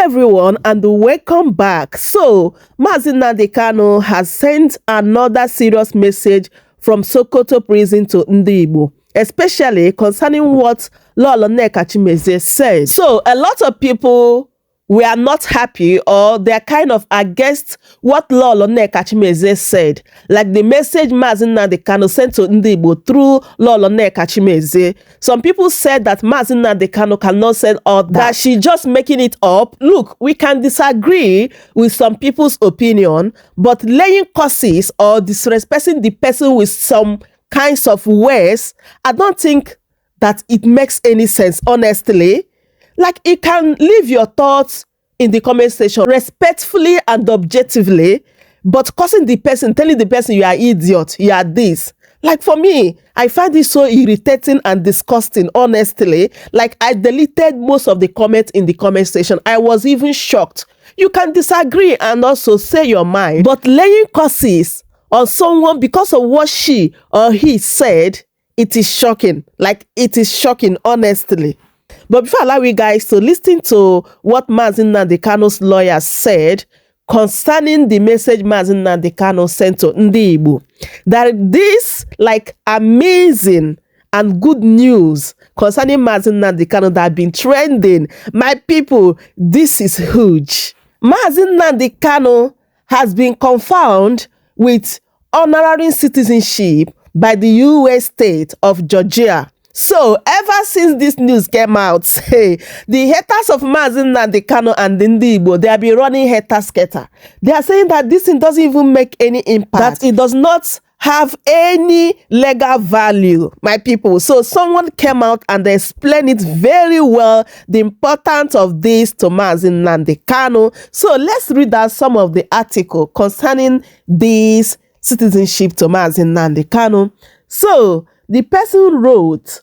everyone and welcome back. So, Nnamdi Kanu has sent another serious message from Sokoto prison to Ndi Igbo, especially concerning what Lolo Nneka said. So, a lot of people were not happy or they're kind of against what Lolo Nneka said. Like the message Nnamdi Kanu sent to Ndi Igbo through Lolo Nneka. Some people said that Nnamdi Kanu cannot say all that she just making it up. Look, we can disagree with some people's opinion, but laying curses or disrespecting the person with some kinds of words, I don't think that it makes any sense, honestly. Like, you can leave your thoughts in the comment section respectfully and objectively, but cursing the person, telling the person you are idiot, you are this. Like, for me, I find it so irritating and disgusting, honestly. Like, I deleted most of the comments in the comment section. I was even shocked. You can disagree and also say your mind, but laying curses on someone because of what she or he said, it is shocking. Like, it is shocking, honestly. But before I allow you guys to listen to what Nnamdi Kanu's lawyer said concerning the message Nnamdi Kanu sent to Ndi Igbo, that this like amazing and good news concerning Nnamdi Kanu that have been trending. My people, this is huge. Nnamdi Kanu has been confirmed with honorary citizenship by the US state of Georgia. So, ever since this news came out, hey, the haters of Nnamdi Kanu and Ndi Igbo, they have been running hater scatter. They are saying that this thing doesn't even make any impact, that it does not have any legal value, my people. So, someone came out and they explained it very well, the importance of this to Nnamdi Kanu. So, let's read out some of the article concerning this citizenship to Nnamdi Kanu. So, the person wrote,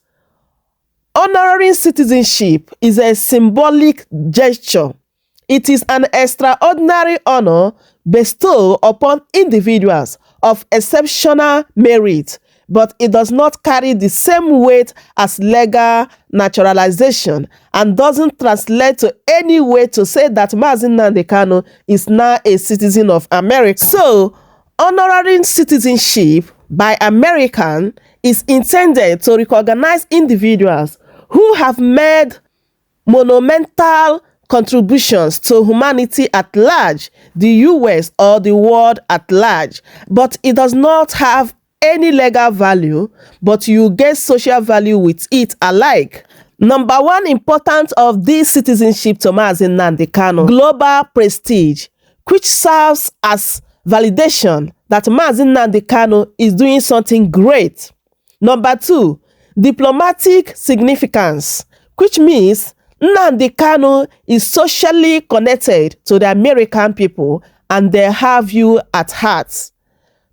honorary citizenship is a symbolic gesture. It is an extraordinary honor bestowed upon individuals of exceptional merit, but it does not carry the same weight as legal naturalization and doesn't translate to any way to say that Nnamdi Kanu is now a citizen of America. So, honorary citizenship by American is intended to recognize individuals who have made monumental contributions to humanity at large, the US or the world at large. But it does not have any legal value, but you get social value with it alike. Number one importance of this citizenship to Nnamdi Kanu, global prestige, which serves as validation that Nnamdi Kanu is doing something great. Number two, diplomatic significance, which means Nnamdi Kanu is socially connected to the American people and they have you at heart.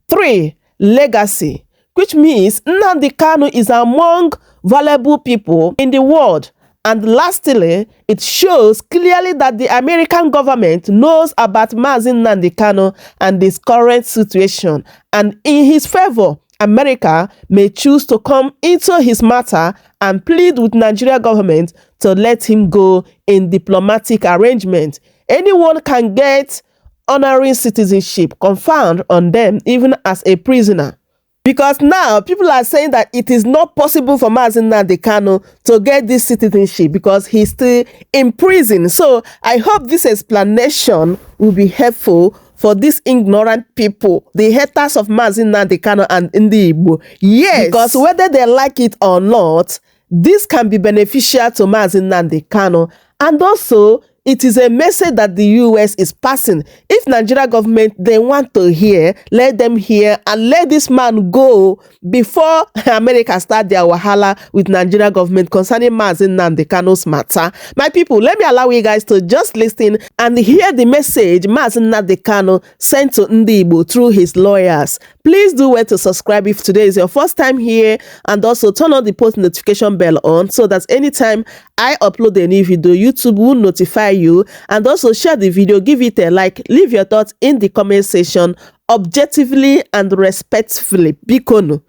3. Legacy, which means Nnamdi Kanu is among valuable people in the world. And lastly, it shows clearly that the American government knows about Nnamdi Kanu and his current situation, and in his favor, America may choose to come into his matter and plead with Nigeria government to let him go in diplomatic arrangement. Anyone can get honorary citizenship conferred on them even as a prisoner. Because now people are saying that it is not possible for Nnamdi Kanu to get this citizenship because he's still in prison. So I hope this explanation will be helpful for these ignorant people, the haters of Nnamdi Kanu and Ndi Igbo. Yes, because whether they like it or not, this can be beneficial to Nnamdi Kanu. And also, it is a message that the US is passing. If Nigeria government, they want to hear, let them hear and let this man go before America start their wahala with Nigeria government concerning Nnamdi Kanu's matter. My people, let me allow you guys to just listen and hear the message Nnamdi Kanu sent to Ndi Igbo through his lawyers. Please do well to subscribe if today is your first time here, and also turn on the post notification bell on so that anytime I upload a new video, YouTube will notify you. And also share the video, give it a like, leave your thoughts in the comment section objectively and respectfully. Bikono.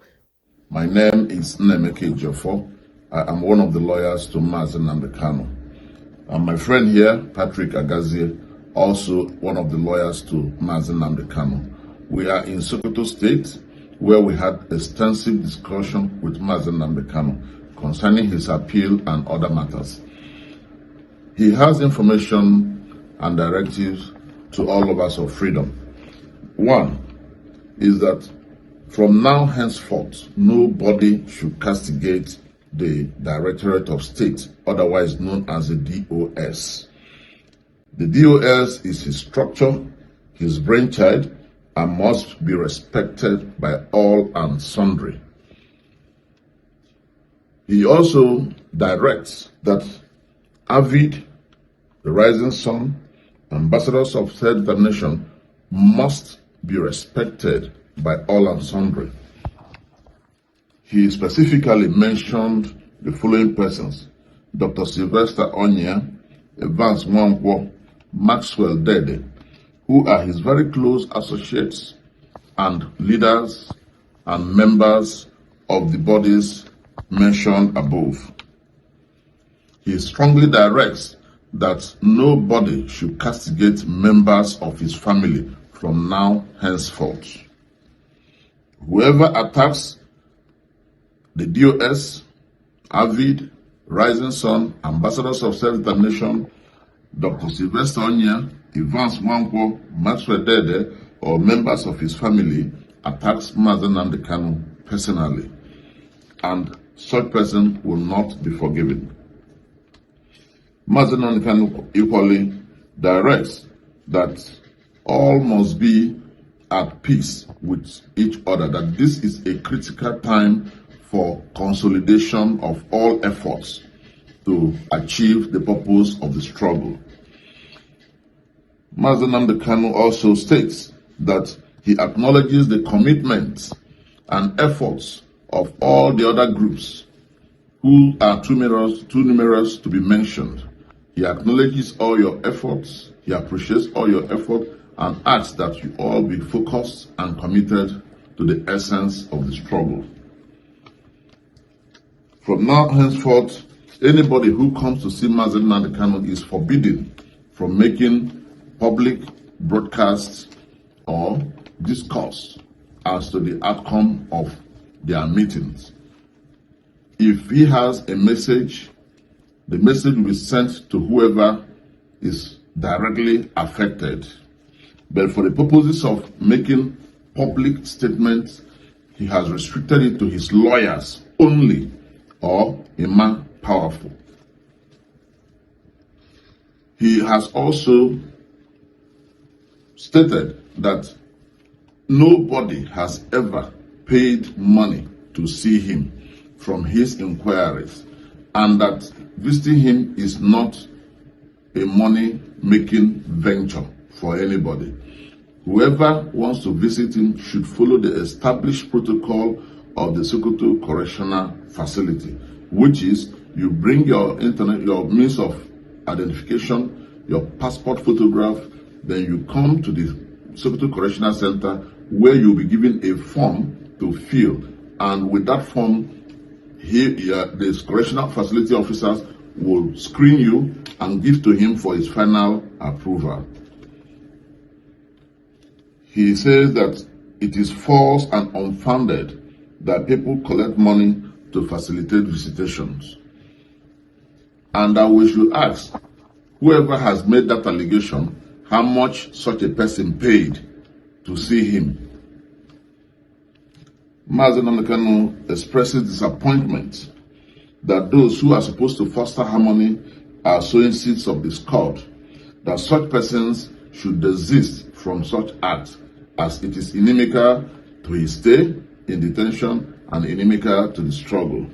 My name is Nnamdi Igbo. I am one of the lawyers to Nnamdi Kanu. And my friend here, Patrick Agazie, also one of the lawyers to Nnamdi Kanu. We are in Sokoto State, where we had extensive discussion with Nnamdi Kanu concerning his appeal and other matters. He has information and directives to all of us of freedom. One is that from now henceforth, nobody should castigate the Directorate of State, otherwise known as the DOS. The DOS is his structure, his brainchild, and must be respected by all and sundry. He also directs that Avid, the Rising Sun, ambassadors of self-determination must be respected by all and sundry. He specifically mentioned the following persons: Dr. Sylvester Onya, Evans Nwankwo, Maxwell Dede, who are his very close associates and leaders and members of the bodies mentioned above. He strongly directs that nobody should castigate members of his family from now henceforth. Whoever attacks the DOS, Avid, Rising Sun, ambassadors of self-determination, Dr. Sylvester Onya, Evans Nwankwo, Maxwell Dede, or members of his family attacks Nnamdi Kanu personally, and such person will not be forgiven. Nnamdi Kanu equally directs that all must be at peace with each other, that this is a critical time for consolidation of all efforts to achieve the purpose of the struggle. Nnamdi Kanu also states that he acknowledges the commitment and efforts of all the other groups who are too numerous to be mentioned. He acknowledges all your efforts, he appreciates all your effort, and asks that you all be focused and committed to the essence of the struggle. From now henceforth, anybody who comes to see Nnamdi Kanu is forbidden from making public broadcasts or discourse as to the outcome of their meetings. If he has a message, the message will be sent to whoever is directly affected. But for the purposes of making public statements, he has restricted it to his lawyers only, or a man powerful. He has also stated that nobody has ever paid money to see him from his inquiries, and that visiting him is not a money-making venture for anybody. Whoever wants to visit him should follow the established protocol of the Sokoto Correctional Facility, which is you bring your means of identification, your passport photograph, then you come to the Sokoto Correctional Center, where you'll be given a form to fill, and with that form, the correctional facility officers will screen you and give to him for his final approval. He says that it is false and unfounded that people collect money to facilitate visitations, and that we should ask whoever has made that allegation how much such a person paid to see him. Nnamdi Kanu expresses disappointment that those who are supposed to foster harmony are sowing seeds of discord, that such persons should desist from such acts, as it is inimical to his stay in detention and inimical to the struggle.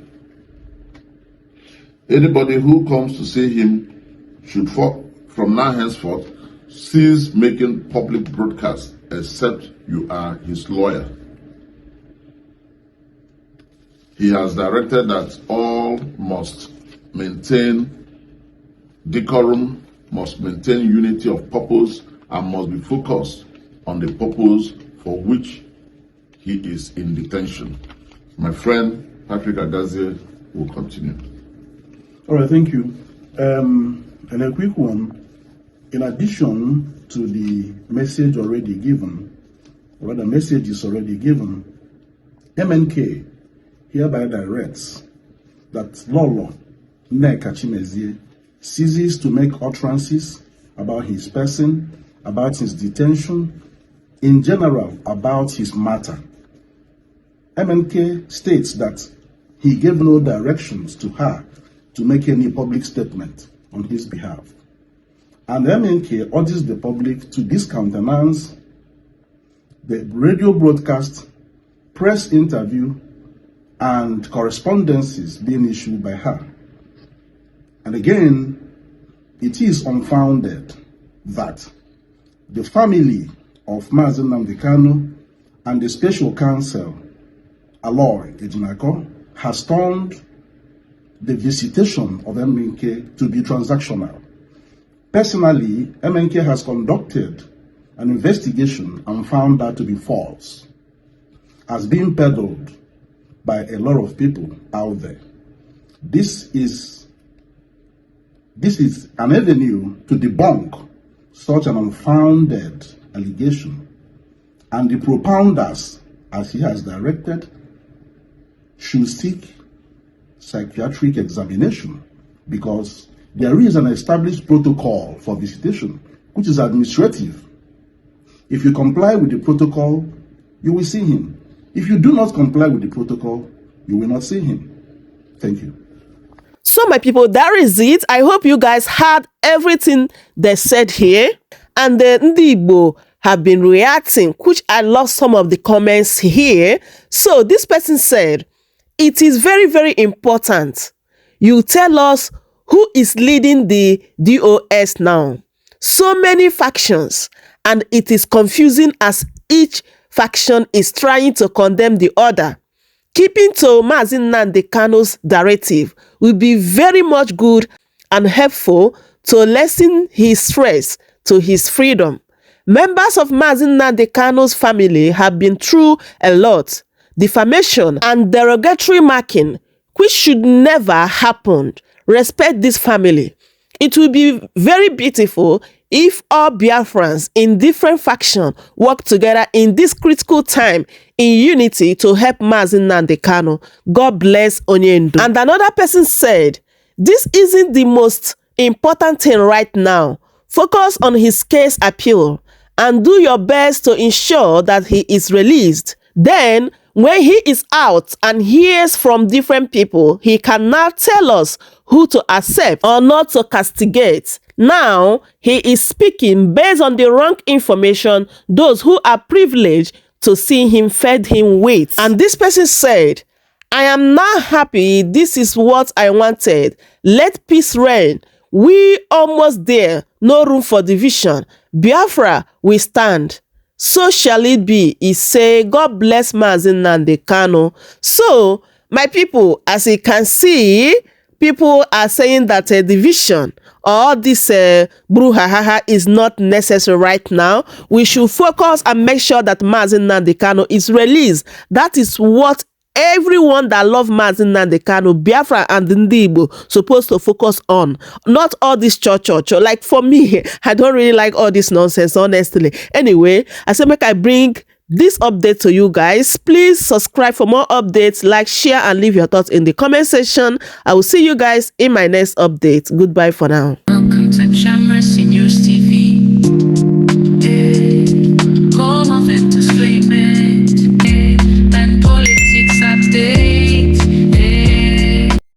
Anybody who comes to see him should, from now henceforth, cease making public broadcasts except you are his lawyer. He has directed that all must maintain decorum, must maintain unity of purpose, and must be focused on the purpose for which he is in detention. My friend Patrick Agazie will continue. All right, thank you. And a quick one, in addition to the message already given, or the message is already given, MNK hereby directs that Lolo Nneka Chimezie ceases to make utterances about his person, about his detention, in general about his matter. MNK states that he gave no directions to her to make any public statement on his behalf. And MNK urges the public to discountenance the radio broadcast, press interview, and correspondences being issued by her. And again, it is unfounded that the family of Mazen Nnamdi Kanu and the special counsel, Aloy Ejinako, has turned the visitation of MNK to be transactional. Personally, MNK has conducted an investigation and found that to be false, as being peddled by a lot of people out there. This is an avenue to debunk such an unfounded allegation, and the propounders, as he has directed, should seek psychiatric examination, because there is an established protocol for visitation, which is administrative. If you comply with the protocol, you will see him. If you do not comply with the protocol, you will not see him. Thank you. So my people, that is it. I hope you guys heard everything they said here. And the Ndi Igbo have been reacting, which I love some of the comments here. So this person said, it is very, very important you tell us who is leading the DOS now. So many factions, and it is confusing as each faction is trying to condemn the other. Keeping to Mazen Nnamdi Kanu's directive will be very much good and helpful to lessen his stress to his freedom. Members of Mazen Nnamdi Kanu's family have been through a lot. Defamation and derogatory marking, which should never happen. Respect this family. It will be very beautiful if all Biafrans in different factions work together in this critical time in unity to help Mazen Nnamdi Kanu. God bless Onyendu. And another person said, this isn't the most important thing right now. Focus on his case appeal and do your best to ensure that he is released. Then, when he is out and hears from different people, he can now tell us who to accept or not to castigate. Now, he is speaking based on the wrong information. Those who are privileged to see him fed him with. And this person said, I am not happy. This is what I wanted. Let peace reign. We almost there. No room for division. Biafra, we stand. So shall it be. He say, God bless Mazen Nnamdi Kanu. So, my people, as you can see, people are saying that a division or this brouhaha is not necessary right now. We should focus and make sure that Mazen Nnamdi Kanu is released. That is what everyone that love Mazen Nnamdi Kanu, Biafra and Ndi Igbo supposed to focus on. Not all this church. Like for me, I don't really like all this nonsense, honestly. Anyway, I said make I bring this update to you guys. Please subscribe for more updates, like, share, and leave your thoughts in the comment section. I will see you guys in my next update. Goodbye for now.